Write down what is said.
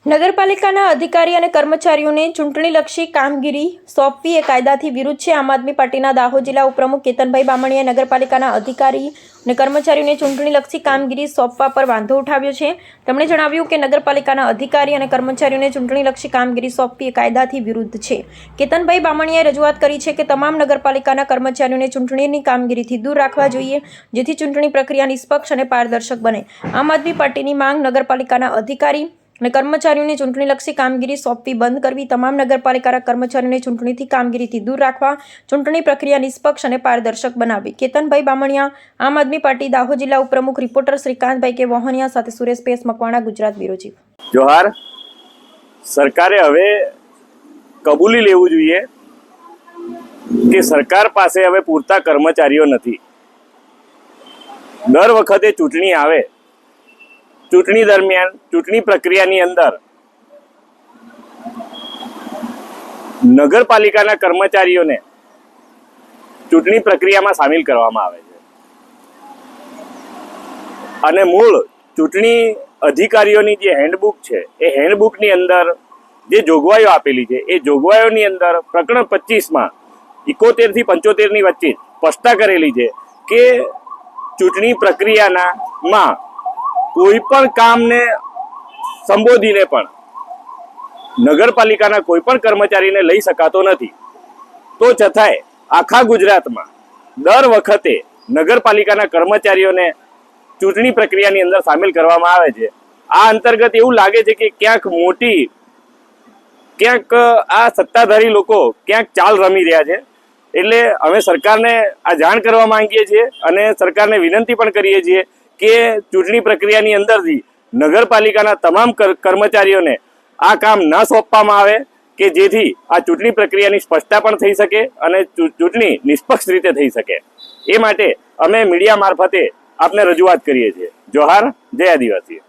નગરપાલિકાના અધિકારી અને કર્મચારીઓને ચૂંટણીલક્ષી કામગીરી સોંપવી એ કાયદાથી વિરુદ્ધ છે। આમ આદમી પાર્ટીના દાહોદ જિલ્લા ઉપપ્રમુખ કેતનભાઈ બામણીયાએ નગરપાલિકાના અધિકારી અને કર્મચારીઓને ચૂંટણીલક્ષી કામગીરી સોંપવા પર વાંધો ઉઠાવ્યો છે। તેમણે જણાવ્યું કે નગરપાલિકાના અધિકારી અને કર્મચારીઓને ચૂંટણીલક્ષી કામગીરી સોંપવી એ કાયદાથી વિરુદ્ધ છે। કેતનભાઈ બામણીયાએ રજૂઆત કરી છે કે તમામ નગરપાલિકાના કર્મચારીઓને ચૂંટણીની કામગીરીથી દૂર રાખવા જોઈએ, જેથી ચૂંટણી પ્રક્રિયા નિષ્પક્ષ અને પારદર્શક બને। આમ આદમી પાર્ટીની માંગ નગરપાલિકાના અધિકારી અને કર્મચારીઓને ચૂંટણીલક્ષી કામગીરી સોંપવી બંધ કરવી, તમામ નગરપાલિકાના કર્મચારીઓને ચૂંટણીથી કામગીરીથી દૂર રાખવા, ચૂંટણી પ્રક્રિયા નિષ્પક્ષ અને પારદર્શક બનાવવી। કેતનભાઈ બામણીયા, આમ આદમી પાર્ટી દાહોદ જિલ્લા ઉપપ્રમુખ, રિપોર્ટર શ્રીકાંતભાઈ કે વહોનિયા સાથે સુરેશ પેસ મકવાણા, ગુજરાત બ્યુરો ચીફ। જોહાર। સરકારે હવે કબૂલી લેવું જોઈએ કે સરકાર પાસે હવે પૂરતા કર્મચારીઓ નથી। દર વખતે ચૂંટણી આવે, ચૂંટણી દરમિયાન ચૂંટણી પ્રક્રિયાની અંદર નગરપાલિકાના કર્મચારીઓને ચૂંટણી પ્રક્રિયામાં સામેલ કરવામાં આવે છે અને મૂળ ચૂંટણી અધિકારીઓની જે હેન્ડબુક છે એ હેન્ડબુકની અંદર જે જોગવાઈઓ આપેલી છે એ જોગવાઈઓની અંદર પ્રકરણ 25માં 71 થી 75 ની વચ્ચે સ્પષ્ટતા કરેલી છે કે ચૂંટણી પ્રક્રિયામાં કોઈ પણ કામને સંબોધીને પણ નગરપાલિકાના કોઈ પણ કર્મચારીને લઈ શકાતો નથી। તો છતાંય આખા ગુજરાતમાં દર વખતે નગરપાલિકાના કર્મચારીઓને ચૂંટણી પ્રક્રિયાની અંદર સામેલ કરવામાં આવે છે। આ અંતર્ગત એવું લાગે છે કે ક્યાંક આ સત્તાધારી લોકો ક્યાંક ચાલ રમી રહ્યા છે। એટલે અમે સરકારને આ જાણ કરવા માંગીએ છીએ અને સરકારને વિનંતી પણ કરીએ છીએ કે ચૂંટણી પ્રક્રિયાની અંદરથી નગરપાલિકાના તમામ કર્મચારીઓને આ કામ ન સોંપવામાં આવે કે જેથી આ ચૂંટણી પ્રક્રિયાની સ્પષ્ટતા પણ થઈ શકે અને ચૂંટણી નિષ્પક્ષ રીતે થઈ શકે। એ માટે અમે મીડિયા મારફતે આપને રજૂઆત કરીએ છીએ। જોહાર, જય આદિવાસી।